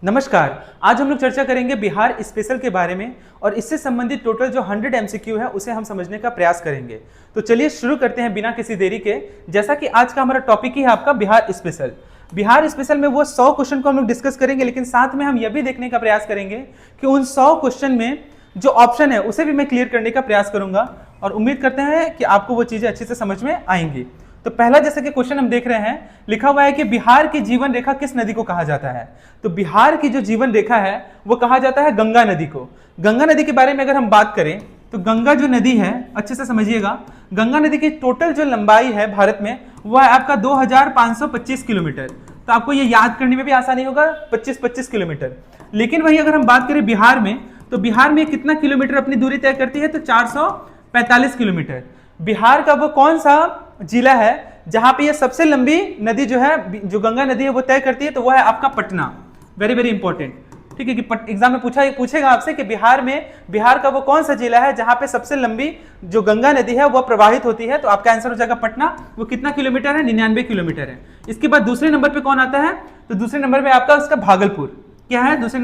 नमस्कार। आज हम लोग चर्चा करेंगे बिहार स्पेशल के बारे में और इससे संबंधित टोटल जो 100 एमसीक्यू है उसे हम समझने का प्रयास करेंगे। तो चलिए शुरू करते हैं बिना किसी देरी के। जैसा कि आज का हमारा टॉपिक ही है आपका बिहार स्पेशल। बिहार स्पेशल में वो 100 क्वेश्चन को हम लोग डिस्कस करेंगे, लेकिन साथ में हम यह भी देखने का प्रयास करेंगे कि उन 100 क्वेश्चन में जो ऑप्शन है उसे भी मैं क्लियर करने का प्रयास करूंगा और उम्मीद करते हैं कि आपको वो चीजें अच्छे से समझ में आएंगी। तो पहला जैसे कि क्वेश्चन हम देख रहे हैं, लिखा हुआ है कि बिहार की जीवन रेखा किस नदी को कहा जाता है। तो बिहार की जो जीवन रेखा है वो कहा जाता है गंगा नदी को। गंगा नदी के बारे में अगर हम बात करें तो गंगा जो नदी है, अच्छे से समझिएगा, गंगा नदी की टोटल जो लंबाई है भारत में वह है आपका 2525 किलोमीटर। तो आपको ये याद करने में भी आसानी होगा, 25-25 किलोमीटर। लेकिन वही अगर हम बात करें बिहार में, तो बिहार में कितना किलोमीटर अपनी दूरी तय करती है, तो 445 किलोमीटर। बिहार का वो कौन सा जिला है जहां पे ये सबसे लंबी नदी जो है, जो गंगा नदी है, वो तय करती है, तो वो है आपका पटना। वेरी वेरी इंपॉर्टेंट, ठीक है, कि एग्जाम में पूछेगा आपसे कि बिहार का वो कौन सा जिला है जहां पे सबसे लंबी जो गंगा नदी है वो प्रवाहित होती है। तो आपका आंसर हो जाएगा पटना। वो कितना किलोमीटर है, 99 किलोमीटर है। इसके बाद दूसरे नंबर पे कौन आता है, तो दूसरे नंबर पे आपका उसका भागलपुर। क्या है दूसरे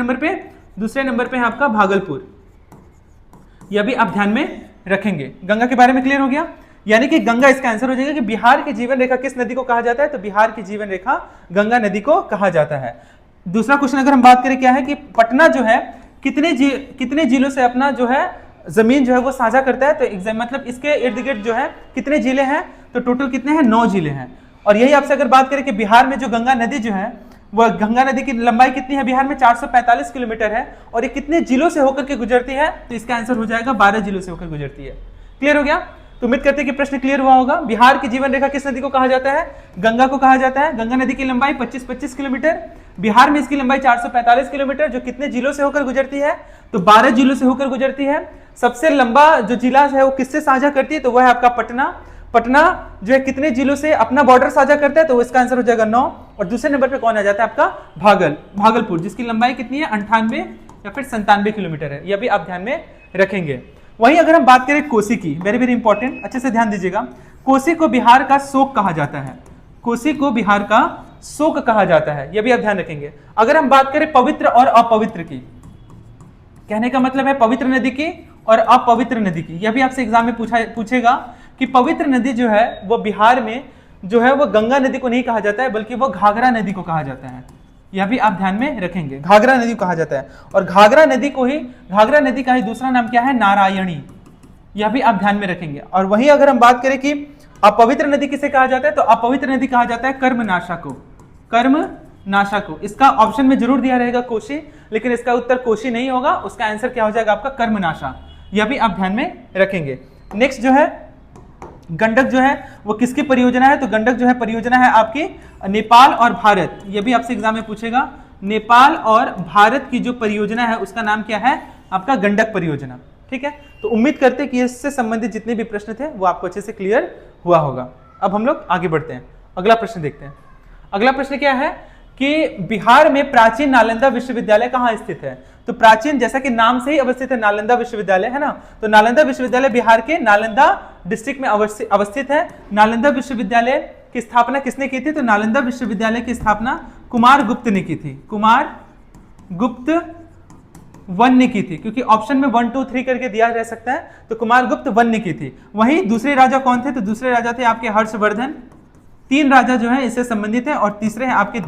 नंबर पे है आपका भागलपुर। यह भी आप ध्यान में रखेंगे। गंगा के बारे में क्लियर हो गया, यानी कि गंगा इसका आंसर हो जाएगा कि बिहार की जीवन रेखा किस नदी को कहा जाता है, तो बिहार की जीवन रेखा गंगा नदी को कहा जाता है। दूसरा क्वेश्चन अगर हम बात करें, क्या है कि पटना जो है कितने जिलों से अपना जो है जमीन जो है वो साझा करता है। तो एग्जाम मतलब इसके इर्द गिर्द जो है कितने जिले हैं, तो टोटल कितने हैं, 9 जिले हैं। और यही आपसे अगर बात करें कि बिहार में जो गंगा नदी जो है, वह गंगा नदी की लंबाई कितनी है बिहार में, 445 किलोमीटर है। और ये कितने जिलों से होकर के गुजरती है, तो इसका आंसर हो जाएगा 12 जिलों से होकर गुजरती है। क्लियर हो गया। तो उम्मीद करते हैं कि प्रश्न क्लियर हुआ होगा। बिहार की जीवन रेखा किस नदी को कहा जाता है, गंगा को कहा जाता है। गंगा नदी की लंबाई 25-25 किलोमीटर, बिहार में इसकी लंबाई 445 किलोमीटर, जो कितने जिलों से होकर गुजरती है, तो 12 जिलों से होकर गुजरती है। सबसे लंबा जो जिला है वो किससे साझा करती है, तो वह है आपका पटना। पटना जो है कितने जिलों से अपना बॉर्डर साझा करता है, तो इसका आंसर हो जाएगा 9। और दूसरे नंबर पे कौन आ जाता है, आपका भागलपुर, जिसकी लंबाई कितनी है, 98 या फिर 97 किलोमीटर है। यह भी आप ध्यान में रखेंगे। वहीं अगर हम बात करें कोसी की, वेरी वेरी इंपॉर्टेंट, अच्छे से ध्यान दीजिएगा। कोसी को बिहार का शोक कहा जाता है। कोसी को बिहार का शोक कहा जाता है, यह भी आप ध्यान रखेंगे। अगर हम बात करें पवित्र और अपवित्र की, कहने का मतलब है पवित्र नदी की और अपवित्र नदी की, यह भी आपसे एग्जाम में पूछेगा कि पवित्र नदी जो है वो बिहार में जो है वो गंगा नदी को नहीं कहा जाता है, बल्कि वो घाघरा नदी को कहा जाता है। यह भी आप ध्यान में रखेंगे, घाघरा नदी को कहा जाता है। और घाघरा नदी का ही दूसरा नाम क्या है, नारायणी। यह भी आप ध्यान में रखेंगे। और वहीं अगर हम बात करें कि अपवित्र नदी किसे कहा जाता है, तो अपवित्र नदी कहा जाता है कर्मनाशा को। इसका ऑप्शन में जरूर दिया रहेगा कोशी, लेकिन इसका उत्तर कोशी नहीं होगा, उसका आंसर क्या हो जाएगा आपका कर्मनाशा। यह भी आप ध्यान में रखेंगे। नेक्स्ट जो है गंडक जो है वो किसकी परियोजना है, तो गंडक जो है परियोजना है आपकी नेपाल और भारत। यह भी आपसे एग्जाम में पूछेगा। नेपाल और भारत की जो परियोजना है उसका नाम क्या है, आपका गंडक परियोजना। ठीक है, तो उम्मीद करते हैं कि इससे संबंधित जितने भी प्रश्न थे वो आपको अच्छे से क्लियर हुआ होगा। अब हम लोग आगे बढ़ते हैं, अगला प्रश्न देखते हैं। अगला प्रश्न क्या है कि बिहार में प्राचीन नालंदा विश्वविद्यालय कहाँ स्थित है। तो प्राचीन, जैसा कि नाम से ही अवस्थित है, नालंदा विश्वविद्यालय है ना, तो नालंदा विश्वविद्यालय बिहार के नालंदा डिस्ट्रिक्ट में अवस्थित है। नालंदा विश्वविद्यालय की स्थापना किसने की थी, तो नालंदा विश्वविद्यालय की स्थापना कुमार गुप्त ने की थी। कुमार गुप्त 1 ने की थी, क्योंकि ऑप्शन में 1, 2, 3 करके दिया रह सकता है, तो कुमार गुप्त 1 ने की थी। वहीं दूसरे राजा कौन थे, तो दूसरे राजा थे आपके हर्षवर्धन। 3 राजा जो है इससे संबंधित है, और तीसरे हैं आपके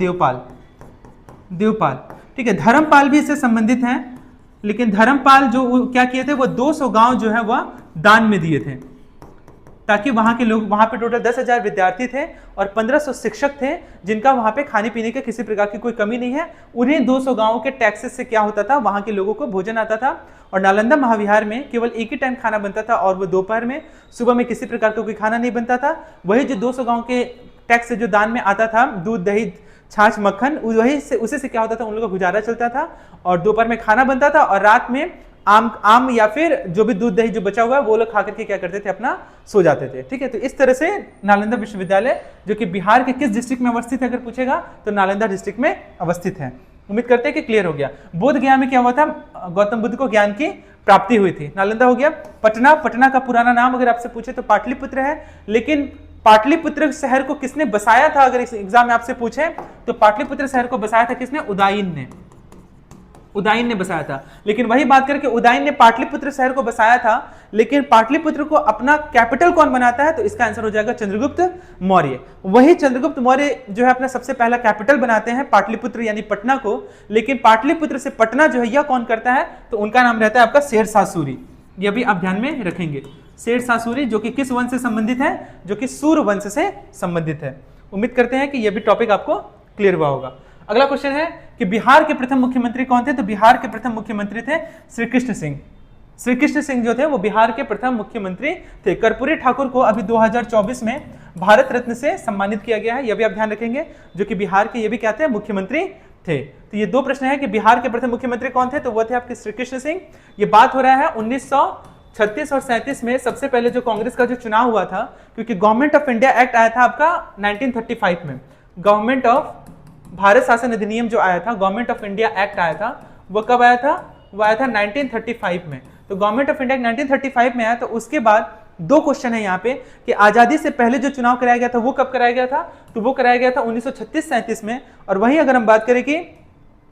देवपाल। ठीक है, धर्मपाल भी इससे संबंधित हैं, लेकिन धर्मपाल जो क्या किए थे, वो 200 गांव जो है वह दान में दिए थे, ताकि वहां के लोग, वहां पे टोटल 10,000 विद्यार्थी थे और 1500 शिक्षक थे, जिनका वहां पे खाने पीने के किसी प्रकार की कोई कमी नहीं है। उन्हीं 200 गांवों के टैक्सेस से क्या होता था, वहां के लोगों को भोजन आता था। और नालंदा महाविहार में केवल एक ही टाइम खाना बनता था, और वो दोपहर में, सुबह में किसी प्रकार का कोई खाना नहीं बनता था। वही जो 200 गांव के टैक्स से जो दान में आता था, दूध, दही, छाछ, मक्खन, उसी से क्या होता था, उन लोगों का गुजारा चलता था। और दोपहर में खाना बनता था, और रात में आम या फिर जो भी दूध दही जो बचा हुआ है वो लोग खा करके क्या करते थे, अपना सो जाते थे। ठीक है, तो इस तरह से नालंदा विश्वविद्यालय, जो कि बिहार के किस डिस्ट्रिक्ट में अवस्थित है अगर पूछेगा, तो नालंदा डिस्ट्रिक्ट में अवस्थित है। उम्मीद करते हैं कि क्लियर हो गया। बोध गया में क्या हुआ था, गौतम बुद्ध को ज्ञान की प्राप्ति हुई थी। नालंदा हो गया। पटना का पुराना नाम अगर आपसे पूछे तो पाटलिपुत्र है, लेकिन पाटलिपुत्र शहर को किसने बसाया था, अगर इस एग्जाम में आपसे पूछे तो पाटलिपुत्र शहर को बसाया था किसने, उदयन ने। उदाइन ने बसाया था। लेकिन वही बात करके उदाइन ने पाटलिपुत्र शहर को बसाया था, लेकिन पाटलिपुत्र को अपना कैपिटल कौन बनाता है? तो इसका आंसर हो जाएगा चंद्रगुप्त मौर्य। वही चंद्रगुप्त मौर्य जो है अपना सबसे पहला कैपिटल बनाते हैं पाटलिपुत्र यानी पटना को, लेकिन पाटलिपुत्र से पटना जो है यह कौन करता है? तो उनका नाम रहता है आपका शेरशाह सूरी। यह भी आप ध्यान में रखेंगे। शेरशाह सूरी जो कि किस वंश से संबंधित है? जो कि सूर वंश से संबंधित है। उम्मीद करते हैं कि यह भी टॉपिक आपको क्लियर हुआ होगा। अगला क्वेश्चन है कि बिहार के प्रथम मुख्यमंत्री कौन थे? तो बिहार के प्रथम मुख्यमंत्री थे श्री कृष्ण सिंह। श्री कृष्ण सिंह जो थे वो बिहार के प्रथम मुख्यमंत्री थे। कर्पूरी ठाकुर को अभी 2024 में भारत रत्न से सम्मानित किया गया है, यह भी आप ध्यान रखेंगे, जो कि बिहार के ये भी क्या थे? मुख्यमंत्री थे। तो ये दो प्रश्न है कि बिहार के प्रथम मुख्यमंत्री कौन थे? तो वो थे आपके श्री कृष्ण सिंह। ये बात हो रहा है 1936 और 37 में, सबसे पहले जो कांग्रेस का जो चुनाव हुआ था, क्योंकि गवर्नमेंट ऑफ इंडिया एक्ट आया था आपका 1935 में। गवर्नमेंट ऑफ भारत शासन अधिनियम जो आया था, गवर्नमेंट ऑफ इंडिया एक्ट आया था, वो कब आया था? वो आया था 1935 में। तो गवर्नमेंट ऑफ इंडिया 1935 में आया। तो उसके बाद दो क्वेश्चन है यहाँ पे कि आजादी से पहले जो चुनाव कराया गया था वो कब कराया गया था? तो वो कराया गया था 1936-37 में। और वहीं अगर हम बात करें कि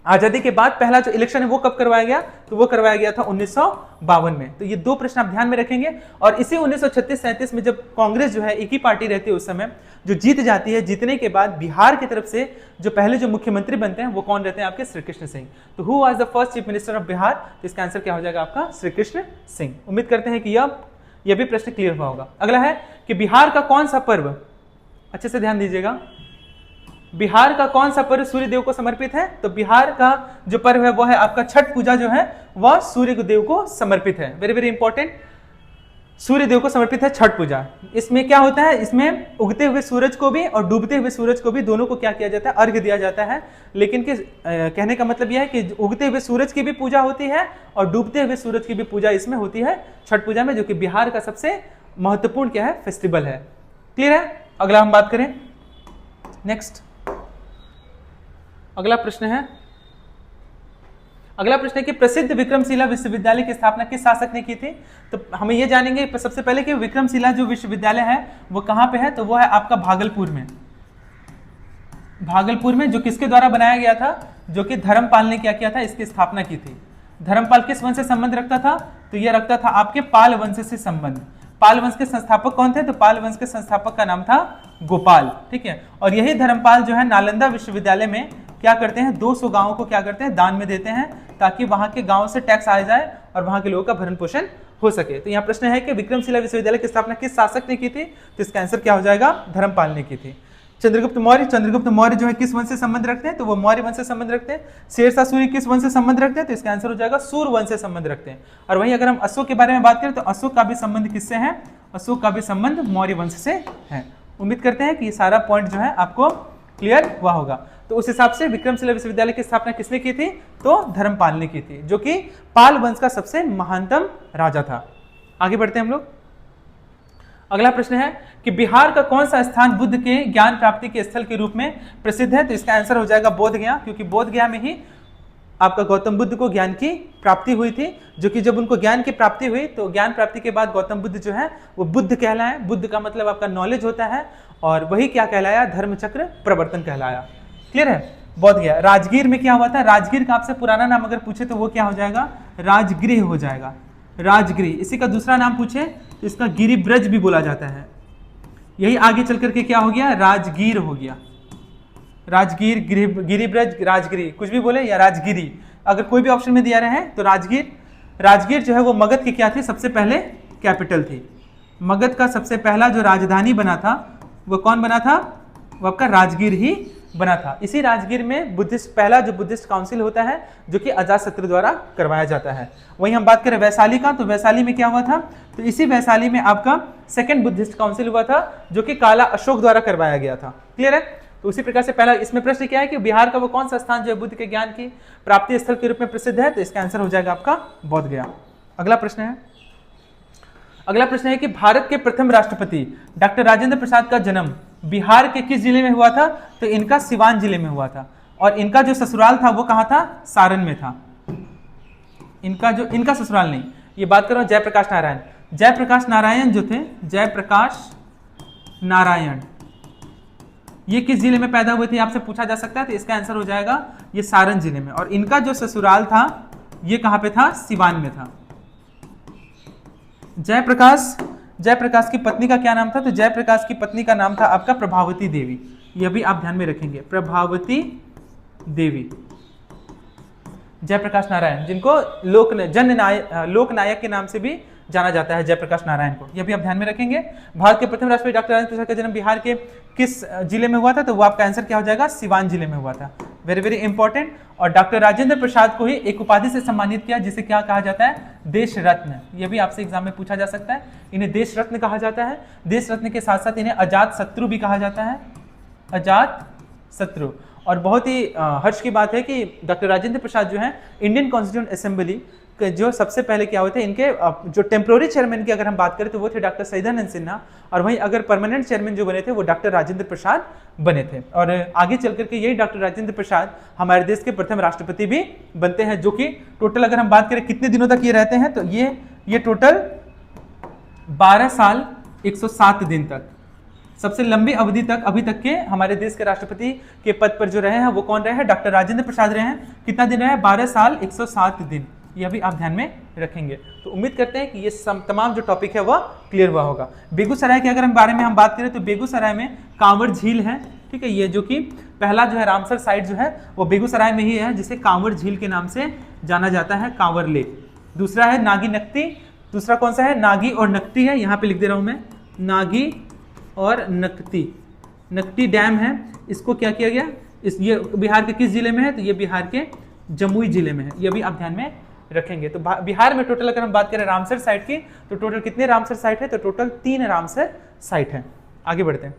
आजादी के बाद पहला जो इलेक्शन है वो कब करवाया गया? तो वो करवाया गया था 1952 में। तो ये दो प्रश्न आप ध्यान में रखेंगे। और इसी 1936-37 में जब कांग्रेस जो है एक ही पार्टी रहती है उस समय, जो जीत जाती है, जीतने के बाद बिहार की तरफ से जो पहले जो मुख्यमंत्री बनते हैं वो कौन रहते हैं? आपके श्री कृष्ण सिंह। तो who was the first chief minister of Bihar? तो इसका आंसर क्या हो जाएगा आपका? श्री कृष्ण सिंह। उम्मीद करते हैं कि यह भी प्रश्न क्लियर हुआ होगा। अगला है कि बिहार का कौन सा पर्व, अच्छे से ध्यान दीजिएगा, बिहार का कौन सा पर्व सूर्य देव को समर्पित है? तो बिहार का जो पर्व है वो है आपका छठ पूजा जो है वह सूर्य देव को समर्पित है। वेरी वेरी इंपॉर्टेंट, सूर्य देव को समर्पित है छठ पूजा। इसमें क्या होता है? इसमें उगते हुए सूरज को भी और डूबते हुए सूरज को भी, दोनों को क्या किया जाता है? अर्घ्य दिया जाता है। लेकिन कहने का मतलब यह है कि उगते हुए सूरज की भी पूजा होती है और डूबते हुए सूरज की भी पूजा इसमें होती है छठ पूजा में, जो कि बिहार का सबसे महत्वपूर्ण क्या है? फेस्टिवल है। क्लियर है? अगला हम बात करें, नेक्स्ट अगला प्रश्न है कि प्रसिद्ध विक्रमशिला विश्वविद्यालय की स्थापना किस शासक ने की थी? तो हमें यह जानेंगे सबसे पहले कि विक्रमशिला जो विश्वविद्यालय है वो कहां पे है? तो वो है आपका भागलपुर में। भागलपुर में, जो किसके द्वारा बनाया गया था? जो कि धर्मपाल ने क्या किया था? इसकी स्थापना की थी। धर्मपाल किस वंश से संबंध रखता था? तो यह रखता था आपके पाल वंश से संबंध। पाल वंश के संस्थापक कौन थे? तो पाल वंश के संस्थापक का नाम था गोपाल। ठीक है। और यही धर्मपाल जो है नालंदा विश्वविद्यालय में क्या करते हैं? 200 गांवों को क्या करते हैं? दान में देते हैं, ताकि वहां के गांव से टैक्स आ जाए और वहां के लोगों का भरण पोषण हो सके। तो यहाँ प्रश्न है कि विक्रमशिला विश्वविद्यालय की स्थापना किस शासक ने की थी? तो इसका आंसर क्या हो जाएगा? धर्मपाल ने की थी। चंद्रगुप्त मौर्य, चंद्रगुप्त मौर्य जो है किस वंश से संबंध रखते हैं? तो वो मौर्य वंश से संबंध रखते हैं। शेरशाह सूरी किस वंश से संबंध रखते हैं? तो इसका आंसर हो जाएगा सूर वंश से संबंध रखते हैं। और वहीं अगर हम अशोक के बारे में बात करें तो अशोक का भी संबंध किससे है? अशोक का भी संबंध मौर्य वंश से है। उम्मीद करते हैं कि ये सारा पॉइंट जो है आपको क्लियर हुआ होगा। तो उस हिसाब से विक्रमशिला विश्वविद्यालय की स्थापना किसने की थी? तो धर्मपाल ने की थी, जो कि पाल वंश का सबसे महानतम राजा था। आगे बढ़ते हैं हम लोग। अगला प्रश्न है कि बिहार का कौन सा स्थान बुद्ध के ज्ञान प्राप्ति के स्थल के रूप में प्रसिद्ध है? तो इसका आंसर हो जाएगा बोध गया, क्योंकि बोध गया में ही आपका गौतम बुद्ध को ज्ञान की प्राप्ति हुई थी। जो कि जब उनको ज्ञान की प्राप्ति हुई तो ज्ञान प्राप्ति के बाद गौतम बुद्ध जो है वो बुद्ध कहलाए। बुद्ध का मतलब आपका नॉलेज होता है, और वही क्या कहलाया? धर्मचक्र प्रवर्तन कहलाया। क्लियर है? बोध गया। राजगीर में क्या हुआ था? राजगीर का आपसे पुराना नाम अगर पूछे तो वो क्या हो जाएगा? राजगृह हो जाएगा। राजगृह। इसी का दूसरा नाम पूछे तो इसका गिरिब्रज भी बोला जाता है। यही आगे चल करके क्या हो गया? राजगीर हो गया। राजगीर, गिरिब्रज, राजगिरी, कुछ भी बोले, या राजगिरी, अगर कोई भी ऑप्शन में दिया रहे तो राजगीर। राजगीर जो है वो मगध की क्या थी? सबसे पहले कैपिटल थी। मगध का सबसे पहला जो राजधानी बना था वो कौन बना था? वो आपका राजगीर ही बना था। इसी राजगीर में पहला जो बुद्धिस्ट काउंसिल होता है, जो कि अजातशत्रु द्वारा करवाया जाता है। वहीं हम बात करें वैशाली का, तो वैशाली में क्या हुआ था? तो इसी वैशाली में आपका सेकंड बुद्धिस्ट काउंसिल हुआ था, जो कि काला अशोक द्वारा करवाया गया था। क्लियर है? तो उसी प्रकार से पहला इसमें प्रश्न क्या है कि बिहार का वो कौन सा स्थान जो है बुद्ध के ज्ञान की प्राप्ति स्थल के रूप में प्रसिद्ध है? तो इसका आंसर हो जाएगा आपका बोध गया। अगला प्रश्न है कि भारत के प्रथम राष्ट्रपति डॉक्टर राजेंद्र प्रसाद का जन्म बिहार के किस जिले में हुआ था? तो इनका सिवान जिले में हुआ था। और इनका जो ससुराल था वो कहाँ था? सारण में था। इनका ससुराल नहीं, ये बात कर रहा हूं जयप्रकाश नारायण। जयप्रकाश नारायण जो थे, जयप्रकाश नारायण, ये किस जिले में पैदा हुए थे आपसे पूछा जा सकता है, तो इसका आंसर हो जाएगा ये सारण जिले में। और इनका जो ससुराल था ये कहां पे था, सिवान में था। जयप्रकाश की पत्नी का क्या नाम था, तो जयप्रकाश की पत्नी का नाम था आपका प्रभावती देवी। यह भी आप ध्यान में रखेंगे, प्रभावती देवी। जयप्रकाश नारायण, जिनको लोकनायक के नाम से भी जाना जाता है, जयप्रकाश नारायण को, यह भी आप ध्यान में रखेंगे। भारत के प्रथम राष्ट्रपति डॉक्टर राजेंद्र प्रसाद का जन्म बिहार के किस जिले में हुआ था, तो वो आपका आंसर क्या हो जाएगा, सिवान जिले में हुआ था। Very very important. और डॉक्टर राजेंद्र प्रसाद को ही एक उपाधि से सम्मानित किया जिसे क्या कहा जाता है, देश रत्न। यह भी आपसे एग्जाम में पूछा जा सकता है, इन्हें देश रत्न कहा जाता है। देश रत्न के साथ साथ इन्हें अजात शत्रु भी कहा जाता है, अजात शत्रु। और बहुत ही हर्ष की बात है कि डॉक्टर राजेंद्र प्रसाद जो है इंडियन कॉन्स्टिट्यूंट असेंबली के जो सबसे पहले क्या हुए थे, इनके जो टेम्प्रोरी चेयरमैन की अगर हम बात करें तो वो थे डॉक्टर सैदानंद सिन्हा, और वहीं अगर परमानेंट चेयरमैन जो बने थे वो डॉक्टर राजेंद्र प्रसाद बने थे। और आगे चल करके यही डॉक्टर राजेंद्र प्रसाद हमारे देश के प्रथम राष्ट्रपति भी बनते हैं, जो कि टोटल अगर हम बात करें कितने दिनों तक ये रहते हैं, तो ये टोटल 12 साल 107 दिन तक, सबसे लंबी अवधि तक अभी तक के हमारे देश के राष्ट्रपति के पद पर जो रहे हैं वो कौन रहे हैं, डॉक्टर राजेंद्र प्रसाद रहे हैं। कितना दिन रहे, 12 साल 107 दिन। यह भी आप ध्यान में रखेंगे। तो उम्मीद करते हैं कि ये तमाम जो टॉपिक है वह क्लियर हुआ होगा। बेगूसराय के अगर हम बारे में हम बात करें तो बेगूसराय में कांवर झील है, ठीक है। ये जो कि पहला जो है रामसर साइट जो है वो बेगूसराय में ही है, जिसे कांवर झील के नाम से जाना जाता है, कांवर लेक। दूसरा है नागी नकटी, दूसरा कौन सा है, नागी और नकटी है, यहाँ पे लिख दे रहा हूँ मैं, नागी और नकटी डैम है। इसको क्या किया गया, ये बिहार के किस जिले में है, तो ये बिहार के जमुई जिले में है। ये भी आप ध्यान में रखेंगे। तो बिहार में टोटल अगर हम बात करें रामसर साइट की, तो टोटल कितने रामसर साइट है, तो टोटल 3 रामसर साइट है। आगे बढ़ते हैं,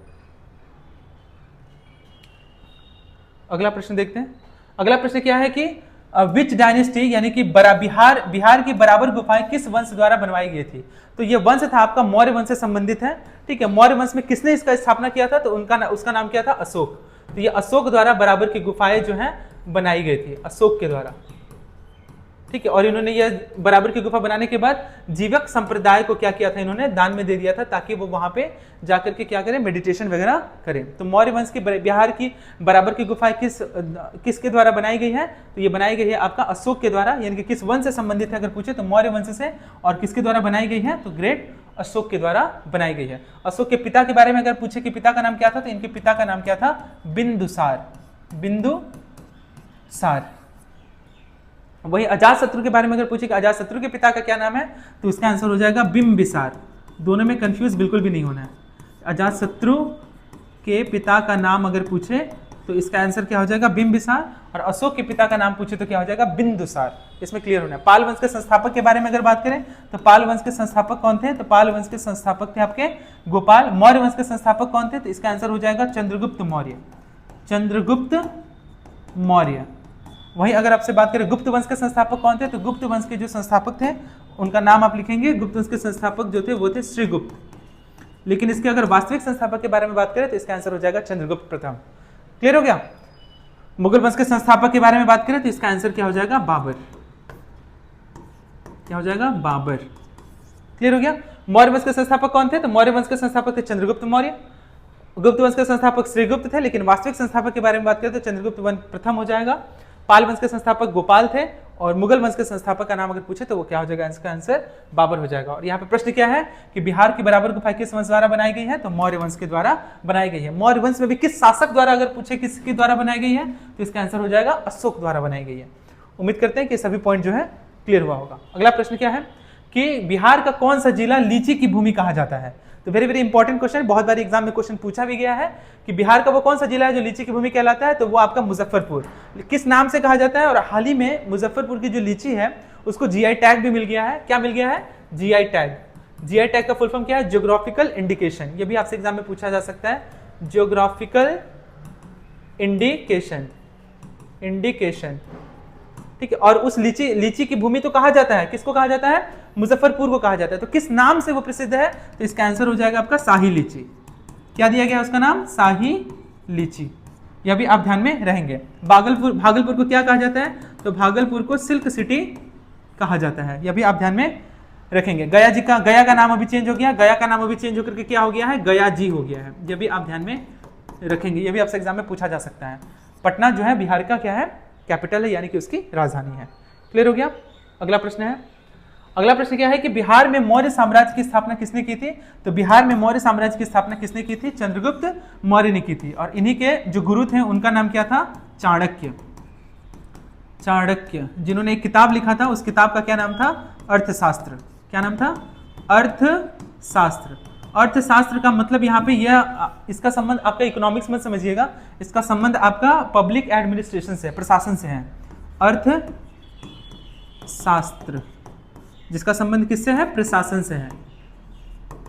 अगला प्रश्न देखते हैं। अगला प्रश्न क्या है कि विच डायनेस्टी यानी कि बिहार की बराबर गुफाएं किस वंश द्वारा बनवाई गई थी, तो ये वंश था आपका मौर्य वंश से संबंधित है, ठीक है। मौर्य वंश में किसने इसका स्थापना किया था, तो उसका नाम क्या था, अशोक। तो ये अशोक द्वारा बराबर की गुफाएं जो है बनाई गई थी, अशोक के द्वारा, ठीक है। और इन्होंने ये बराबर की गुफा बनाने के बाद जीवक संप्रदाय को क्या किया था, इन्होंने दान में दे दिया था, ताकि वो वहां पे जाकर के क्या करें, मेडिटेशन वगैरह करें। तो मौर्य वंश की बिहार की बराबर की गुफाएं किसके द्वारा बनाई गई है, तो ये बनाई गई है आपका अशोक के द्वारा। यानी कि किस वंश से संबंधित है अगर पूछे तो मौर्य वंश से, और किसके द्वारा बनाई गई है, तो ग्रेट अशोक के द्वारा बनाई गई है। अशोक के पिता के बारे में अगर पूछे कि पिता का नाम क्या था, तो इनके पिता का नाम क्या था, बिंदुसार। वही अजातशत्रु के बारे में अगर पूछे कि अजातशत्रु के पिता का क्या नाम है, तो इसका आंसर हो जाएगा बिंबिसार। दोनों में कंफ्यूज बिल्कुल भी नहीं होना है। अजातशत्रु के पिता का नाम अगर पूछे तो इसका आंसर क्या हो जाएगा, बिंबिसार। और अशोक के पिता का नाम पूछे तो क्या हो जाएगा, बिंदुसार। इसमें क्लियर होना है। पाल वंश के संस्थापक के बारे में अगर बात करें तो पाल वंश के संस्थापक कौन थे, तो पाल वंश के संस्थापक थे आपके गोपाल। मौर्य वंश के संस्थापक कौन थे, तो इसका आंसर हो जाएगा चंद्रगुप्त मौर्य। वहीं अगर आपसे बात करें गुप्त वंश के संस्थापक कौन थे, तो गुप्त वंश के जो संस्थापक थे उनका नाम आप लिखेंगे, गुप्त वंश के संस्थापक जो थे वो थे श्रीगुप्त। लेकिन इसके अगर वास्तविक संस्थापक के बारे में बात करें तो इसका आंसर हो जाएगा चंद्रगुप्त प्रथम। क्लियर हो गया। मुगल वंश के संस्थापक के बारे में बात करें तो इसका आंसर क्या हो जाएगा, बाबर। क्या हो जाएगा, बाबर। क्लियर हो गया। मौर्य वंश के संस्थापक कौन थे, तो मौर्य वंश के संस्थापक थे चंद्रगुप्त मौर्य। गुप्त वंश के संस्थापक श्रीगुप्त थे, लेकिन वास्तविक संस्थापक के बारे में बात करें तो चंद्रगुप्त प्रथम हो जाएगा। पाल वंश के संस्थापक गोपाल थे, और मुगल वंश के संस्थापक का नाम अगर पूछे तो वो क्या हो जाएगा, इसका आंसर बाबर हो जाएगा। और यहाँ पे प्रश्न क्या है कि बिहार की बराबर गुफा किस वंश द्वारा बनाई गई है, तो मौर्य वंश के द्वारा बनाई गई है। मौर्य वंश में भी किस शासक द्वारा अगर पूछे किसके द्वारा बनाई गई है, तो इसका आंसर हो जाएगा अशोक द्वारा बनाई गई है। उम्मीद करते हैं कि सभी पॉइंट जो है क्लियर हुआ होगा। अगला प्रश्न क्या है कि बिहार का कौन सा जिला लीची की भूमि कहा जाता है, तो वेरी वेरी इंपॉर्टेंट क्वेश्चन, बहुत बार एग्जाम में क्वेश्चन पूछा भी गया है कि बिहार का वो कौन सा जिला है जो लीची की भूमि कहलाता है, तो वो आपका मुजफ्फरपुर। किस नाम से कहा जाता है, और हाल ही में मुजफ्फरपुर की जो लीची है उसको जीआई टैग भी मिल गया है। क्या मिल गया है, जीआई टैग। जीआई टैग का फुल फॉर्म क्या है, ज्योग्राफिकल इंडिकेशन। ये भी आपसे एग्जाम में पूछा जा सकता है, ज्योग्राफिकल इंडिकेशन, ठीक है। और उस लीची की भूमि तो कहा जाता है, किसको कहा जाता है, मुजफ्फरपुर को कहा जाता है। तो किस नाम से वो प्रसिद्ध है, तो इसका आंसर हो जाएगा आपका शाही लीची। क्या दिया गया उसका नाम, शाही लीची। यह भी आप ध्यान में रहेंगे। भागलपुर को क्या कहा जाता है, तो भागलपुर को सिल्क सिटी कहा जाता है। यह भी आप ध्यान में रखेंगे। गया का नाम अभी चेंज हो गया, गया का नाम अभी चेंज होकर के क्या हो गया है, गया जी हो गया है। यह भी आप ध्यान में रखेंगे, ये भी आपसे एग्जाम में पूछा जा सकता है। पटना जो है बिहार का क्या है, कैपिटल है, यानी कि उसकी राजधानी है। क्लियर हो गया। अगला प्रश्न है, अगला प्रश्न क्या है कि बिहार में मौर्य साम्राज्य की स्थापना किसने की थी? तो बिहार में मौर्य साम्राज्य की स्थापना किसने की थी? चंद्रगुप्त मौर्य ने की थी। और इन्हीं के जो गुरु थे उनका नाम क्या था? चाणक्य। चाणक्य, जिन्होंने एक किताब लिखा था, उस किताब का क्या नाम था? अर्थशास्त्र। क्या नाम था? अर्थशास्त्र। अर्थशास्त्र का मतलब यहाँ पे यह, इसका संबंध आपका इकोनॉमिक्स में समझिएगा, इसका संबंध आपका पब्लिक एडमिनिस्ट्रेशन से, प्रशासन से है। अर्थशास्त्र जिसका संबंध किससे है? प्रशासन से है,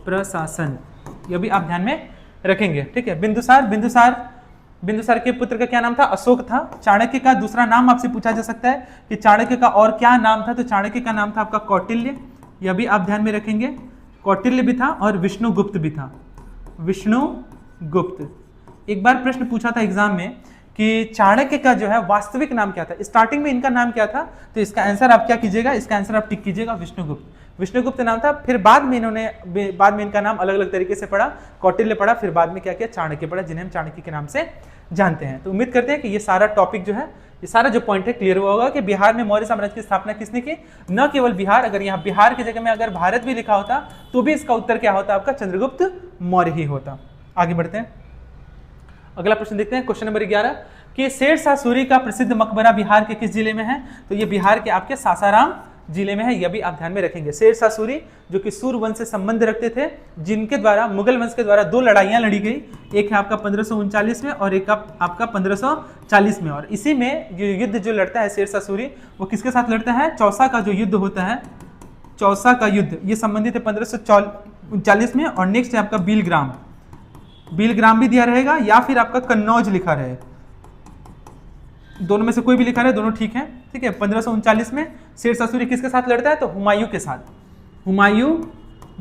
प्रशासन। यह भी आप ध्यान में रखेंगे, ठीक है। बिंदुसार के पुत्र का क्या नाम था? अशोक था। चाणक्य का दूसरा नाम आपसे पूछा जा सकता है कि चाणक्य का और क्या नाम था? तो चाणक्य का नाम था आपका कौटिल्य। यह भी आप ध्यान में रखेंगे, कौटिल्य भी था और विष्णुगुप्त भी था। विष्णुगुप्त। एक बार प्रश्न पूछा था एग्जाम में कि चाणक्य का जो है वास्तविक नाम क्या था? स्टार्टिंग में इनका नाम क्या था? तो इसका आंसर आप क्या कीजिएगा? इसका आंसर आप टिक कीजिएगा, विष्णुगुप्त। विष्णुगुप्त नाम था। फिर बाद में इनका नाम अलग अलग तरीके से पड़ा, कौटिल्य पड़ा, फिर बाद में क्या किया? चाणक्य पड़ा, जिन्हें हम चाणक्य के नाम से जानते हैं। तो उम्मीद करते हैं कि ये सारा टॉपिक जो है, ये सारा जो पॉइंट है क्लियर हुआ होगा कि बिहार में मौर्य साम्राज्य की स्थापना किसने की। न केवल बिहार, अगर यहाँ बिहार की जगह में अगर भारत भी लिखा होता तो भी इसका उत्तर क्या होता? आपका चंद्रगुप्त मौर्य ही होता। आगे बढ़ते हैं, अगला प्रश्न देखते हैं। क्वेश्चन नंबर 11 कि शेरशाह सूरी का प्रसिद्ध मकबरा बिहार के किस जिले में है? तो ये बिहार के आपके सासाराम जिले में है। यह भी आप ध्यान में रखेंगे। शेरशाह सूरी जो कि सूर वंश से संबंध रखते थे, जिनके द्वारा मुगल वंश के द्वारा 2 लड़ाइयां लड़ी गई, एक है आपका 1539 में और एक आपका 1540 में। और इसी में युद्ध जो लड़ता है शेरशाह सूरी, वो किसके साथ लड़ता है? चौसा का जो युद्ध होता है, चौसा का युद्ध, ये संबंधित है 1539 में। और नेक्स्ट है आपका बीलग्राम। बीलग्राम भी दिया रहेगा या फिर आपका कन्नौज लिखा रहे, दोनों में से कोई भी लिखा रहे, दोनों ठीक है, ठीक है। 1539 में शेरशाह सूरी किसके साथ लड़ता है? तो हुमायूं के साथ। हुमायूं,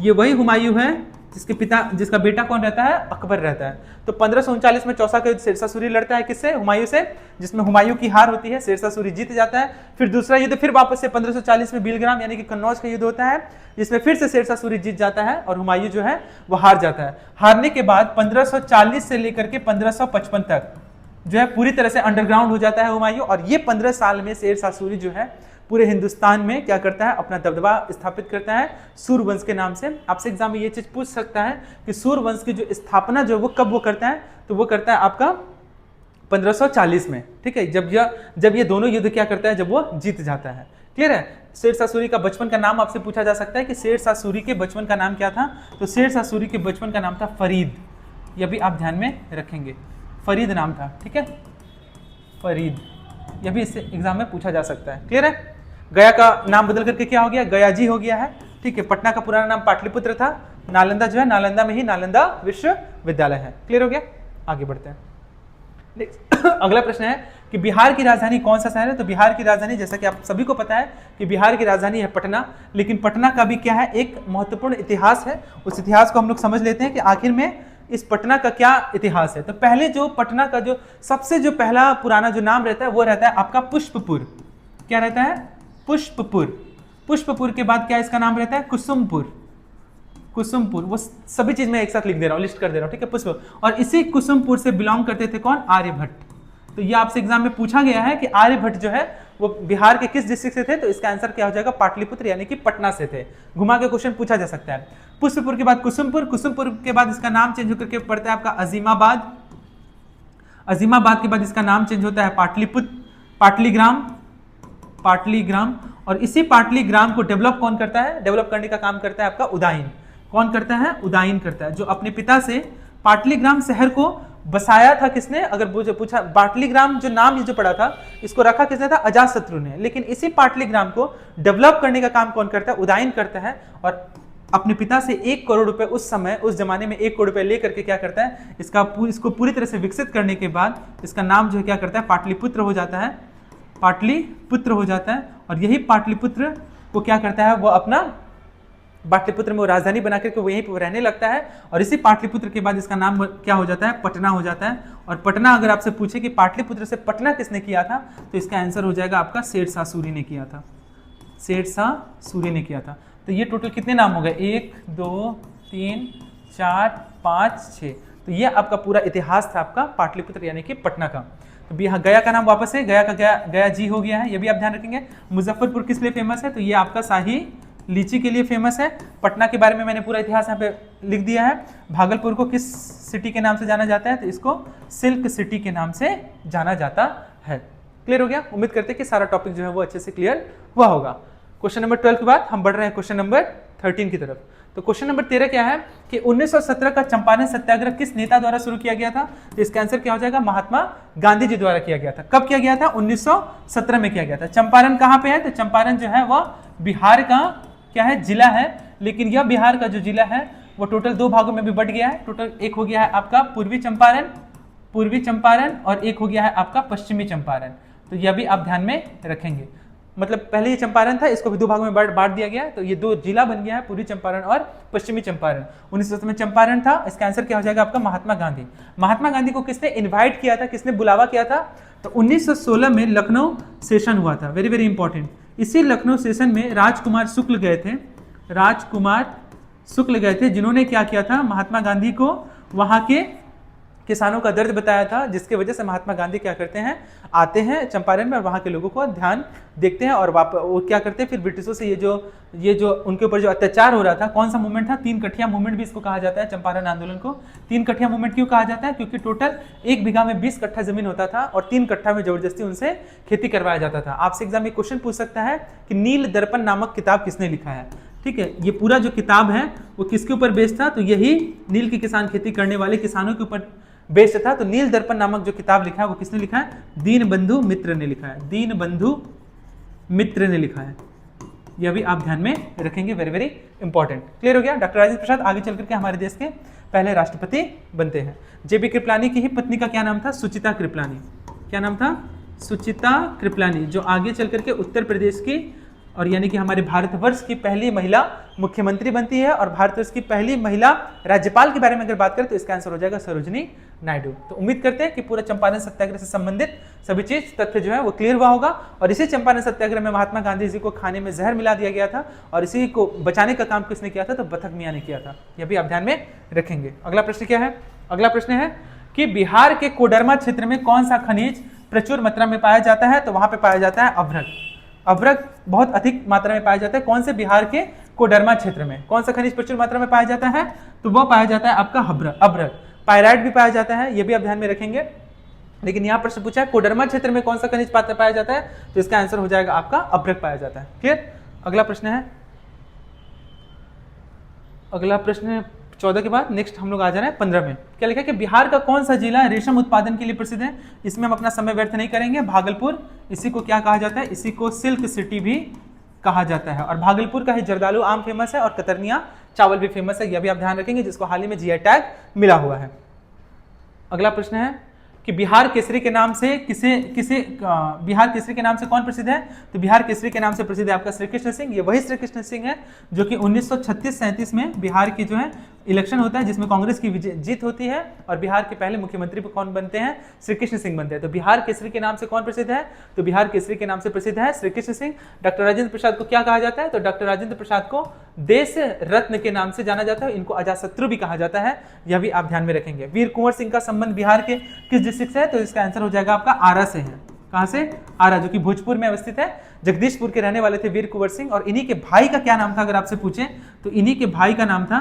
ये वही हुमायूं है जिसका बेटा कौन रहता है? अकबर रहता है। तो 1539 में चौसा का युद्ध शेरशाह सूरी लड़ता है किससे? हुमायूं से, जिसमें हुमायूं की हार होती है, शेरशाह सूरी जीत जाता है। फिर दूसरा युद्ध फिर वापस से 1540 में बीलग्राम यानी कि कन्नौज का युद्ध होता है, जिसमें फिर से शेरशाह सूरी जीत जाता है और हुमायूं जो है वो हार जाता है। हारने के बाद 1540 से लेकर के 1555 तक जो है पूरी तरह से अंडरग्राउंड हो जाता है हुमायूं। और ये 15 साल में शेरशाह सूरी जो है पूरे हिंदुस्तान में क्या करता है? अपना दबदबा स्थापित करता है सूरवंश के नाम से। आपसे एग्जाम में ये चीज पूछ सकता है कि सूरवंश की जो स्थापना जो वो कब वो करता है? तो वो करता है आपका 1540 में, ठीक है, जब ये दोनों युद्ध क्या करता है? जब वो जीत जाता है। क्लियर है। शेरशाह सूरी का बचपन का नाम आपसे पूछा जा सकता है कि शेरशाह सूरी के बचपन का नाम क्या था? तो शेरशाह सूरी के बचपन का नाम था फरीद। यह भी आप ध्यान में रखेंगे, फरीद नाम था, ठीक है, फरीद। यह भी इससे एग्जाम में पूछा जा सकता है। क्लियर है। गया का नाम बदल करके क्या हो गया? गयाजी हो गया है, ठीक है। पटना का पुराना नाम पाटलिपुत्र था। नालंदा जो है, नालंदा में ही नालंदा विश्वविद्यालय है। क्लियर हो गया। आगे बढ़ते हैं। अगला प्रश्न है कि बिहार की राजधानी कौन सा शहर है? तो बिहार की राजधानी, जैसा कि आप सभी को पता है कि बिहार की राजधानी है पटना, लेकिन पटना का भी क्या है? एक महत्वपूर्ण इतिहास है। उस इतिहास को हम लोग समझ लेते हैं कि आखिर में इस पटना का क्या इतिहास है। तो पहले जो पटना का जो सबसे जो पहला पुराना जो नाम रहता है वो रहता है आपका पुष्पपुर। क्या रहता है? पुष्पपुर। पुष्पपुर के बाद क्या इसका नाम रहता है? कुसुमपुर। कुसुमपुर, वो सभी चीज मैं एक साथ लिख दे रहा हूँ, लिस्ट कर दे रहा हूँ, ठीक है। पुष्प, और इसी कुसुमपुर से बिलोंग करते थे कौन? आर्यभट्ट। तो ये आपसे एग्जाम में पूछा गया है कि आर्यभट्ट जो है वो बिहार के किस डिस्ट्रिक्ट से थे? तो इसका आंसर क्या हो जाएगा? पाटलिपुत्र यानी कि पटना से थे। घुमा के क्वेश्चन पूछा जा सकता है। पुष्पपुर के बाद कुसुमपुर, कुसुमपुर के बाद इसका नाम चेंज होकर के पड़ता है आपका अजीमाबाद। अजीमाबाद के बाद इसका नाम चेंज होता है पाटलीग्राम। पाटलीग्राम, और इसी पाटलीग्राम को डेवलप कौन करता है? डेवलप करने का काम करता है आपका उदाइन। कौन करता है? उदाइन करता है। जो अपने पिता से पाटलीग्राम शहर को बसाया था किसने? अगर पूछा, पाटलीग्राम जो नाम ये जो पड़ा था इसको रखा किसने था? अजातशत्रु ने। लेकिन इसी पाटलीग्राम को डेवलप करने का काम कौन करता है? उदाइन करता है। और अपने पिता से 1 करोड़ रुपए उस समय, उस जमाने में 1 करोड़ रुपए लेकर के क्या करता है? इसको पूरी तरह से विकसित करने के बाद इसका नाम जो है क्या करता है? पाटलिपुत्र हो जाता है। पाटलिपुत्र हो जाता है। और यही पाटलिपुत्र को क्या करता है? वो अपना पाटलिपुत्र में वो राजधानी बना करके वो यहीं पर रहने लगता है। और इसी पाटलिपुत्र के बाद इसका नाम क्या हो जाता है? पटना हो जाता है। और पटना अगर आपसे पूछे कि पाटलिपुत्र से पटना किसने किया था, तो इसका आंसर हो जाएगा आपका शेरशाह सूरी ने किया था। शेरशाह सूरी ने किया था। तो ये टोटल कितने नाम हो गए? 1 2 3 4 5 6। तो ये आपका पूरा इतिहास था आपका पाटलिपुत्र यानी कि पटना का। तो यहाँ गया का नाम वापस है, गया का गया जी हो गया है, ये भी आप ध्यान रखेंगे। मुजफ्फरपुर किस लिए फेमस है, तो ये आपका शाही लीची के लिए फेमस है। पटना के बारे में मैंने पूरा इतिहास यहाँ पे लिख दिया है। भागलपुर को किस सिटी के नाम से जाना जाता है, तो इसको सिल्क सिटी के नाम से जाना जाता है। क्लियर हो गया? उम्मीद करते हैं कि सारा टॉपिक जो है वो अच्छे से क्लियर हुआ होगा। क्वेश्चन नंबर 12 के बाद हम बढ़ रहे हैं क्वेश्चन नंबर 13 की तरफ। तो क्वेश्चन नंबर 13 क्या है कि 1917 का चंपारण सत्याग्रह किस नेता द्वारा शुरू किया गया था, तो इसका आंसर क्या हो जाएगा, महात्मा गांधी जी द्वारा किया गया था। कब किया गया था, 1917 में किया गया था। चंपारण कहां पे है, तो चंपारण जो है वह बिहार का क्या है, जिला है, लेकिन यह बिहार का जो जिला है वो टोटल 2 भागों में भी बट गया है। टोटल एक हो गया है आपका पूर्वी चंपारण और एक हो गया है आपका पश्चिमी चंपारण। तो यह भी आप ध्यान में रखेंगे। मतलब पहले ये चंपारण था, इसको भी 2 भागों में बांट दिया गया, तो ये 2 जिला बन गया है, पूर्वी चंपारण और पश्चिमी चंपारण। 1917 में चंपारण था, इसका आंसर क्या हो जाएगा आपका महात्मा गांधी। महात्मा गांधी को किसने इनवाइट किया था, किसने बुलावा किया था, तो 1916 में लखनऊ सेशन हुआ था। Very very important. इसी लखनऊ सेशन में राजकुमार शुक्ल गए थे, जिन्होंने क्या किया था, महात्मा गांधी को वहां के किसानों का दर्द बताया था, जिसकी वजह से महात्मा गांधी क्या करते हैं, आते हैं चंपारण में और वहाँ के लोगों को ध्यान देखते हैं और वो क्या करते हैं, फिर ब्रिटिशों से ये जो उनके ऊपर जो अत्याचार हो रहा था, कौन सा मूवमेंट था, 3 कठिया मूवमेंट भी इसको कहा जाता है। चंपारण आंदोलन को 3 कठिया मूवमेंट क्यों कहा जाता है, क्योंकि टोटल 1 बीघा में 20 कट्ठा जमीन होता था और 3 कट्ठा में जबरदस्ती उनसे खेती करवाया जाता था। आपसे एग्जाम में क्वेश्चन पूछ सकता है कि नील दर्पण नामक किताब किसने लिखा है। ठीक है, ये पूरा जो किताब है वो किसके ऊपर बेस्ड था, तो यही नील की किसान खेती करने वाले किसानों के ऊपर बेस्ड था। तो नील दर्पण नामक जो किताब लिखा है वो किसने लिखा है, दीनबंधु मित्र ने लिखा है। दीनबंधु मित्र ने लिखा है, यह भी आप ध्यान में रखेंगे। Very very important. क्लियर हो गया? डॉक्टर राजेंद्र प्रसाद आगे चल करके हमारे देश के पहले राष्ट्रपति बनते हैं। जेबी कृपलानी की ही पत्नी का क्या नाम था, सुचिता कृपलानी। क्या नाम था, सुचिता कृपलानी, जो आगे चल करके उत्तर प्रदेश की और यानी कि हमारे भारतवर्ष की पहली महिला मुख्यमंत्री बनती है और भारतवर्ष की पहली महिला राज्यपाल के बारे में अगर बात करें तो इसका आंसर हो जाएगा सरोजिनी नायडू। तो उम्मीद करते हैं कि पूरा चंपारण सत्याग्रह से संबंधित सभी चीज तथ्य जो है वो क्लियर हुआ होगा। और इसी चंपारण सत्याग्रह में महात्मा गांधी जी को खाने में जहर मिला दिया गया था और इसी को बचाने का काम किसने किया था, तो बथक मियां ने किया था। यह भी आप ध्यान में रखेंगे। अगला प्रश्न क्या है, अगला प्रश्न है कि बिहार के कोडरमा क्षेत्र में कौन सा खनिज प्रचुर मात्रा में पाया जाता है, तो वहां पर पाया जाता है अभ्रक। अभ्रक बहुत अधिक मात्रा में पाया जाता है। कौन से, बिहार के कोडरमा क्षेत्र में कौन सा खनिज प्रचुर मात्रा में पाया जाता है, तो वह पाया जाता है आपका अभ्रक। पायराइट भी पाया जाता है, यह भी आप ध्यान में रखेंगे। लेकिन यहाँ प्रश्न पूछा है कोडरमा क्षेत्र में कौन सा खनिज पाया जाता है, तो इसका आंसर हो जाएगा आपका अभ्रक पाया जाता है। क्लियर? अगला प्रश्न है, अगला प्रश्न 14 के बाद नेक्स्ट हम लोग आ जा रहे हैं 15 में। क्या लिखा है कि बिहार का कौन सा जिला रेशम उत्पादन के लिए प्रसिद्ध है। इसमें हम अपना समय व्यर्थ नहीं करेंगे। भागलपुर, इसी को क्या कहा जाता है, इसी को सिल्क सिटी भी कहा जाता है। और भागलपुर का ही जर्दालू आम फेमस है और कतरनिया चावल भी फेमस है, यह भी आप ध्यान रखेंगे, जिसको हाल ही में जीआई टैग मिला हुआ है। अगला प्रश्न है कि बिहार केसरी के नाम से बिहार केसरी के नाम से कौन प्रसिद्ध है, तो बिहार केसरी के नाम से प्रसिद्ध है आपका श्री कृष्ण सिंह। ये वही श्री कृष्ण सिंह है जो कि 1936-37 में बिहार की जो है इलेक्शन होता है जिसमें कांग्रेस की जीत होती है और बिहार के पहले मुख्यमंत्री कौन बनते हैं, श्री कृष्ण सिंह बनते हैं। तो बिहार केसरी के नाम से कौन प्रसिद्ध है, तो बिहार केसरी के नाम से प्रसिद्ध है श्री कृष्ण सिंह। डॉक्टर राजेंद्र प्रसाद को क्या कहा जाता है, तो डॉक्टर राजेंद्र प्रसाद को देश रत्न के नाम से जाना जाता है, इनको अजातशत्रु भी कहा जाता है, यह भी आप ध्यान में रखेंगे। वीर कुंवर सिंह का संबंध बिहार के किस डिस्ट्रिक्ट से है, तो इसका आंसर हो जाएगा आपका आरा से है। कहां से, आरा, जो कि भोजपुर में अवस्थित है। जगदीशपुर के रहने वाले थे वीर कुंवर सिंह। और इन्हीं के भाई का क्या नाम था, अगर आपसे पूछे तो इन्हीं के भाई का नाम था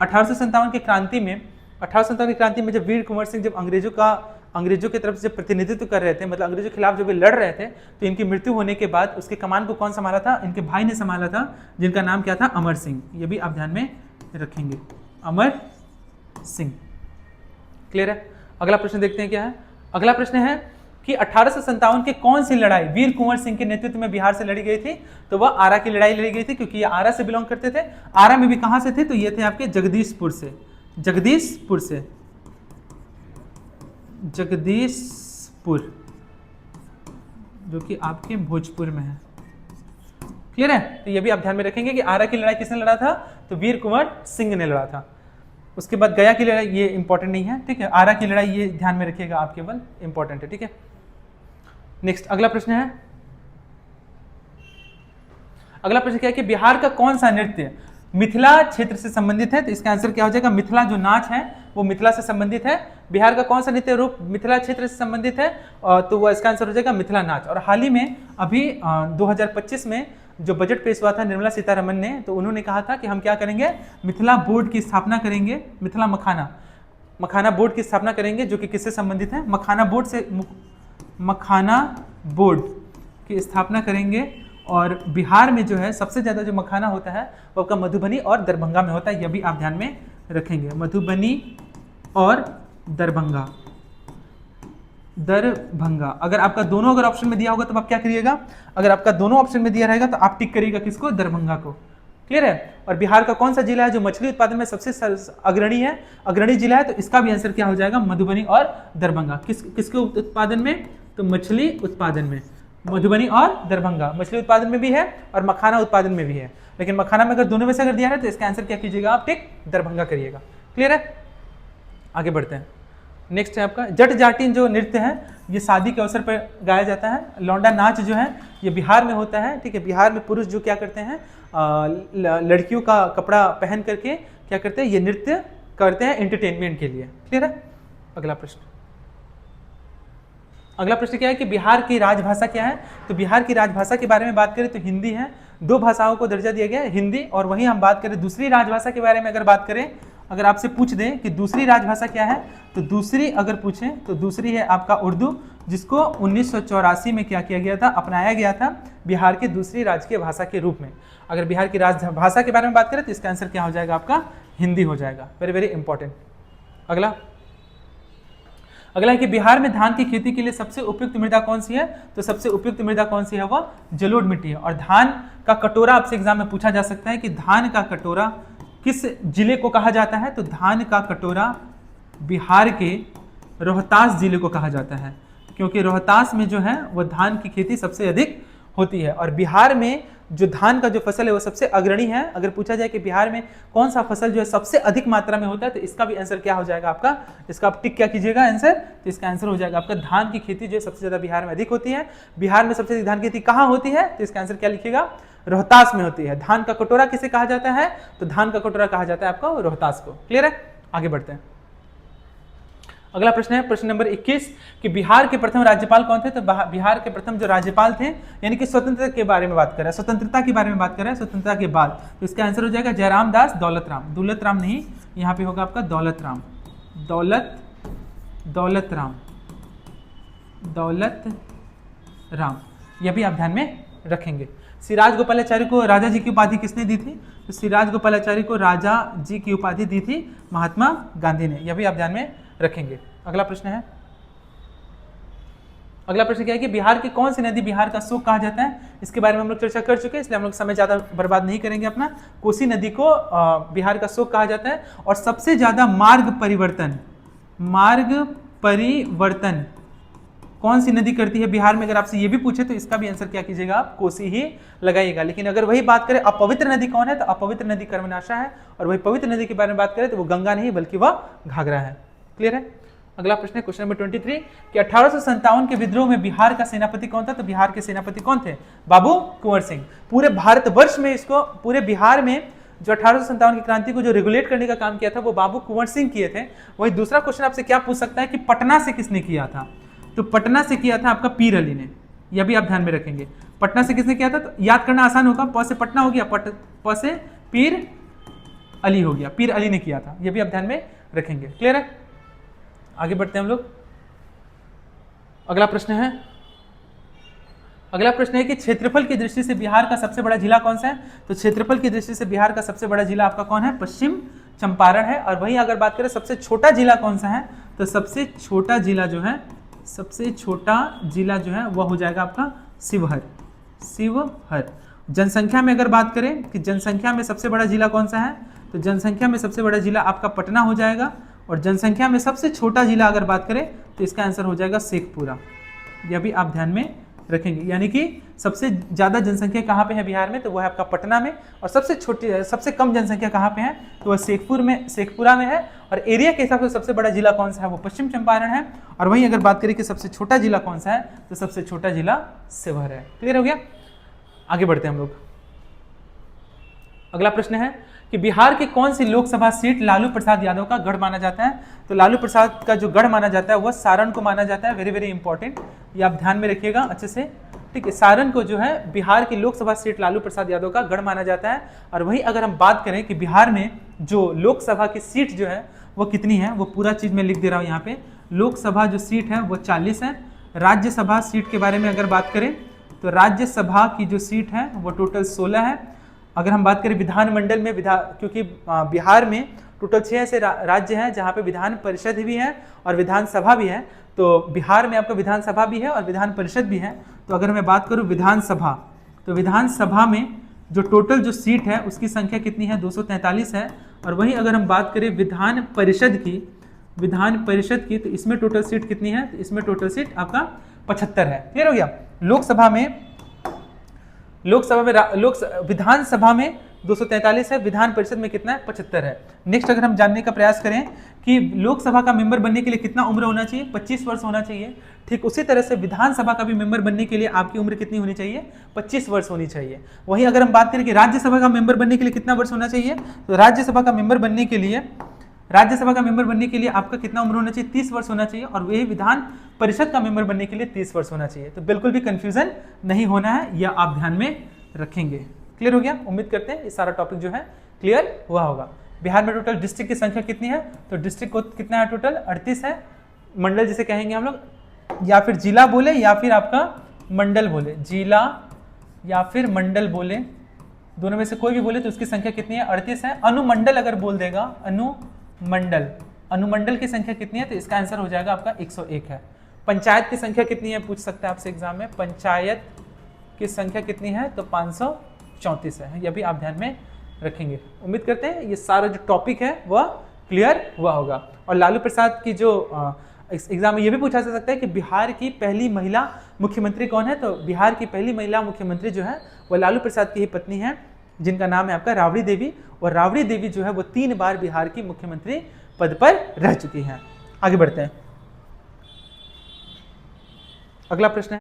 1857 की क्रांति में। 1857 की क्रांति में जब वीर कुंवर सिंह जब अंग्रेजों की तरफ से प्रतिनिधित्व कर रहे थे, मतलब अंग्रेजों के खिलाफ जब वे लड़ रहे थे, तो इनकी मृत्यु होने के बाद उसके कमान को कौन संभाला था, इनके भाई ने संभाला था, जिनका नाम क्या था, अमर सिंह। ये भी आप ध्यान में रखेंगे, अमर सिंह। क्लियर है? अगला प्रश्न देखते हैं क्या है। अगला प्रश्न है कि 1857 की कौन सी लड़ाई वीर कुंवर सिंह के नेतृत्व में बिहार से लड़ी गई थी, तो वह आरा की लड़ाई लड़ी गई थी, क्योंकि ये आरा से बिलोंग करते थे। आरा में भी कहां से थे, तो ये थे आपके जगदीशपुर से, जगदीशपुर जो कि आपके भोजपुर में है। क्लियर है? तो ये भी आप ध्यान में रखेंगे कि आरा की लड़ाई किसने लड़ा था, तो वीर कुंवर सिंह ने लड़ा था। उसके बाद गया की लड़ाई, ये इंपॉर्टेंट नहीं है, ठीक है। आरा की लड़ाई ये ध्यान में रखिएगा, आप केवल इंपॉर्टेंट है, ठीक है। नेक्स्ट अगला प्रश्न है, अगला प्रश्न क्या है कि बिहार का कौन सा नृत्य मिथिला क्षेत्र से संबंधित है, तो इसका आंसर क्या हो जाएगा, मिथिला जो नाच है वो मिथिला से संबंधित है। बिहार का कौन सा नृत्य रूप मिथिला क्षेत्र से संबंधित है, तो वो इसका आंसर हो जाएगा मिथिला नाच। और हाल ही में अभी 2025 में जो बजट पेश हुआ था निर्मला सीतारमन ने, तो उन्होंने कहा था कि हम क्या करेंगे, मिथिला बोर्ड की स्थापना करेंगे, मिथिला मखाना बोर्ड की स्थापना करेंगे, जो कि किससे संबंधित है, मखाना बोर्ड की स्थापना करेंगे। और बिहार में जो है सबसे ज़्यादा जो मखाना होता है वो आपका मधुबनी और दरभंगा में होता है, यह भी आप ध्यान में रखेंगे, मधुबनी और दरभंगा। अगर आपका दोनों अगर ऑप्शन में दिया होगा तो आप क्या करिएगा, अगर आपका दोनों ऑप्शन में दिया रहेगा तो आप टिक करिएगा किसको, दरभंगा को। क्लियर है। और बिहार का कौन सा जिला है जो मछली उत्पादन में सबसे अग्रणी जिला है, तो इसका भी आंसर क्या हो जाएगा, मधुबनी और दरभंगा। किसके उत्पादन में, तो मछली उत्पादन में मधुबनी और दरभंगा, मछली उत्पादन में भी है और मखाना उत्पादन में भी है। लेकिन मखाना में अगर दोनों में से अगर दिया है तो इसका आंसर क्या कीजिएगा, आप टिक दरभंगा करिएगा। क्लियर है। आगे बढ़ते हैं। नेक्स्ट है आपका जट जाटिन जो नृत्य है, ये शादी के अवसर पर गाया जाता है। लौंडा नाच जो है ये बिहार में होता है। ठीक है। बिहार में पुरुष जो क्या करते हैं, लड़कियों का कपड़ा पहन करके क्या करते हैं, ये नृत्य करते हैं एंटरटेनमेंट के लिए। क्लियर है। अगला प्रश्न क्या है कि बिहार की राजभाषा क्या है, तो बिहार की राजभाषा के बारे में बात करें तो हिंदी है। 2 भाषाओं को दर्जा दिया गया है, हिंदी। और वहीं हम बात करें दूसरी राजभाषा के बारे में अगर बात करें, अगर आपसे पूछ दें कि दूसरी राजभाषा क्या है, तो दूसरी अगर पूछें तो दूसरी है आपका उर्दू, जिसको 1984 में क्या किया गया था, अपनाया गया था बिहार की दूसरी राजकीय भाषा के रूप में। अगर बिहार की राजभाषा के बारे में बात करें तो इसका आंसर क्या हो जाएगा, आपका हिंदी हो जाएगा। Very very important. अगला है कि बिहार में धान की खेती के लिए सबसे उपयुक्त मृदा कौन सी है, तो सबसे उपयुक्त मृदा कौन सी है, वह जलोढ़ मिट्टी है। और धान का कटोरा आपसे एग्जाम में पूछा जा सकता है कि धान का कटोरा किस जिले को कहा जाता है, तो धान का कटोरा बिहार के रोहतास जिले को कहा जाता है, क्योंकि रोहतास में जो है वह धान की खेती सबसे अधिक होती है। और बिहार में जो धान का जो फसल है वो सबसे अग्रणी है। अगर पूछा जाए कि बिहार में कौन सा फसल जो है सबसे अधिक मात्रा में होता है, तो इसका भी आंसर क्या हो जाएगा आपका, इसका आप टिक क्या कीजिएगा आंसर, तो इसका आंसर हो जाएगा आपका धान की खेती जो है सबसे ज्यादा बिहार में अधिक होती है। बिहार में सबसे अधिक धान की खेती कहाँ होती है, तो इसका आंसर क्या लिखिएगा, रोहतास में होती है। धान का कटोरा किसे कहा जाता है, तो धान का कटोरा कहा जाता है आपका रोहतास को। क्लियर है। आगे बढ़ते हैं। अगला प्रश्न है प्रश्न नंबर 21 कि बिहार के प्रथम राज्यपाल कौन थे, तो बिहार के प्रथम जो राज्यपाल थे, यानी कि स्वतंत्रता के बारे में बात कर रहे हैं, स्वतंत्रता के बारे में बात कर रहे हैं, स्वतंत्रता के बाद, तो इसका आंसर हो जाएगा जयराम दास दौलतराम। दौलतराम नहीं, यहाँ पे होगा आपका दौलतराम, दौलतराम, यह भी आप ध्यान में रखेंगे। सिराज गोपालाचारी को राजा जी की उपाधि किसने दी थी, तो सिराज गोपालाचारी को राजा जी की उपाधि दी थी महात्मा गांधी ने, यह भी आप ध्यान में रखेंगे। अगला प्रश्न है, अगला प्रश्न क्या है कि बिहार की कौन सी नदी बिहार का शोक कहा जाता है, इसके बारे में हम लोग चर्चा कर चुके हैं, इसलिए हम लोग समय ज्यादा बर्बाद नहीं करेंगे अपना। कोसी नदी को बिहार का शोक कहा जाता है। और सबसे ज्यादा मार्ग परिवर्तन कौन सी नदी करती है बिहार में, अगर आपसे ये भी पूछे तो इसका भी आंसर क्या कीजिएगा, आप कोसी ही लगाइएगा। लेकिन अगर वही बात करें अपवित्र नदी कौन है, तो अपवित्र नदी कर्मनाशा है। और वही पवित्र नदी के बारे में बात करें तो वो गंगा नहीं बल्कि वह घाघरा है। क्लियर है। अगला प्रश्न है क्वेश्चन नंबर 23 कि 1857 के विद्रोह में बिहार का सेनापति कौन था, तो बिहार के सेनापति कौन थे, बाबू कुंवर सिंह। पूरे भारतवर्ष में इसको, पूरे बिहार में जो 1857 की क्रांति को जो रेगुलेट करने का काम किया था वो बाबू कुंवर सिंह किए थे। वही दूसरा क्वेश्चन आपसे क्या पूछ सकता है कि पटना से किसने किया था, तो पटना से किया था आपका पीर अली ने, यह भी आप ध्यान में रखेंगे। पटना से किसने किया था, तो याद करना आसान होगा, प से पटना हो गया, प से पीर अली हो गया, पीर अली ने किया था, यह भी आप ध्यान में रखेंगे। क्लियर है। आगे बढ़ते हैं हम लोग। अगला प्रश्न है कि क्षेत्रफल की दृष्टि से बिहार का सबसे बड़ा जिला कौन सा है, तो क्षेत्रफल की दृष्टि से बिहार का सबसे बड़ा जिला आपका कौन है, पश्चिम चंपारण है। और वहीं अगर बात करें सबसे छोटा जिला कौन सा है, तो सबसे छोटा जिला जो है वह हो जाएगा आपका शिवहर। जनसंख्या में अगर बात करें कि जनसंख्या में सबसे बड़ा जिला कौन सा है, तो जनसंख्या में सबसे बड़ा जिला आपका पटना हो जाएगा। और जनसंख्या में सबसे छोटा जिला अगर बात करें तो इसका आंसर हो जाएगा शेखपुरा, यह भी आप ध्यान में रखेंगे। यानी कि सबसे ज्यादा जनसंख्या कहाँ पे है बिहार में, तो वह है आपका पटना में। और सबसे कम जनसंख्या कहाँ पे है, तो वह शेखपुरा में है। और एरिया के हिसाब से सबसे बड़ा जिला कौन सा है, वो पश्चिम चंपारण है। और वहीं अगर बात करें कि सबसे छोटा जिला कौन सा है, तो सबसे छोटा जिला शिवहर है। क्लियर हो गया। आगे बढ़ते हैं हम लोग। अगला प्रश्न है कि बिहार की कौन सी लोकसभा सीट लालू प्रसाद यादव का गढ़ माना जाता है? तो लालू प्रसाद का जो गढ़ माना जाता है वह सारण को माना जाता है। वेरी वेरी इंपॉर्टेंट, ये आप ध्यान में रखिएगा अच्छे से, ठीक है। सारण को जो है बिहार की लोकसभा सीट लालू प्रसाद यादव का गढ़ माना जाता है। और वही अगर हम बात करें कि बिहार में जो लोकसभा की सीट जो है वो कितनी है, वो पूरा चीज मैं लिख दे रहा हूँ यहाँ पे। लोकसभा जो सीट है वो 40 है। राज्यसभा सीट के बारे में अगर बात करें तो राज्यसभा की जो सीट है वो टोटल 16 है। अगर हम बात करें विधानमंडल में, क्योंकि बिहार में टोटल 6 ऐसे राज्य हैं जहाँ पे विधान परिषद भी है और विधानसभा भी है। तो बिहार में आपका विधानसभा भी है और विधान परिषद भी है। तो अगर मैं बात करूँ विधानसभा, तो विधानसभा में जो टोटल जो सीट है उसकी संख्या कितनी है, 243 है। और वहीं अगर हम बात करें विधान परिषद की, तो इसमें टोटल सीट कितनी है, तो इसमें टोटल सीट आपका 75 है। क्लियर हो गया। विधानसभा में 243 है, विधान परिषद में कितना है, 75 है। नेक्स्ट अगर हम जानने का प्रयास करें कि लोकसभा का मेंबर बनने के लिए कितना उम्र होना चाहिए, 25 वर्ष होना चाहिए। ठीक उसी तरह से विधानसभा का भी मेंबर बनने के लिए आपकी उम्र कितनी होनी चाहिए, 25 वर्ष होनी चाहिए। वहीं अगर हम बात करें कि राज्यसभा का मेंबर बनने के लिए कितना वर्ष होना चाहिए, तो राज्यसभा का मेंबर बनने के लिए आपका कितना उम्र होना चाहिए, 30 वर्ष होना चाहिए। और वही विधान परिषद का मेंबर बनने के लिए 30 वर्ष होना चाहिए। तो बिल्कुल भी कंफ्यूजन नहीं होना है, यह आप ध्यान में रखेंगे। क्लियर हो गया। उम्मीद करते हैं ये सारा टॉपिक जो है क्लियर हुआ होगा। बिहार में टोटल डिस्ट्रिक्ट की संख्या कितनी है, तो डिस्ट्रिक्ट को कितना है, टोटल 38 है। मंडल जिसे कहेंगे हम लोग, या फिर जिला बोले या फिर आपका मंडल बोले, जिला या फिर मंडल बोले, दोनों में से कोई भी बोले तो उसकी संख्या कितनी है, 38 है। अनुमंडल अगर बोल देगा, अनुमंडल की संख्या कितनी है, तो इसका आंसर हो जाएगा आपका 101 है। पंचायत की संख्या कितनी है, पूछ सकते हैं आपसे एग्जाम में, पंचायत की संख्या कितनी है, तो 534 है। यह भी आप ध्यान में रखेंगे। उम्मीद करते हैं ये सारा जो टॉपिक है वह क्लियर हुआ होगा। और लालू प्रसाद की जो एग्जाम में ये भी पूछा जा सकता है कि बिहार की पहली महिला मुख्यमंत्री कौन है, तो बिहार की पहली महिला मुख्यमंत्री जो है वह लालू प्रसाद की ही पत्नी है, जिनका नाम है आपका राबड़ी देवी। और राबड़ी देवी जो है वो 3 बार बिहार की मुख्यमंत्री पद पर रह चुकी हैं। आगे बढ़ते हैं। अगला प्रश्न है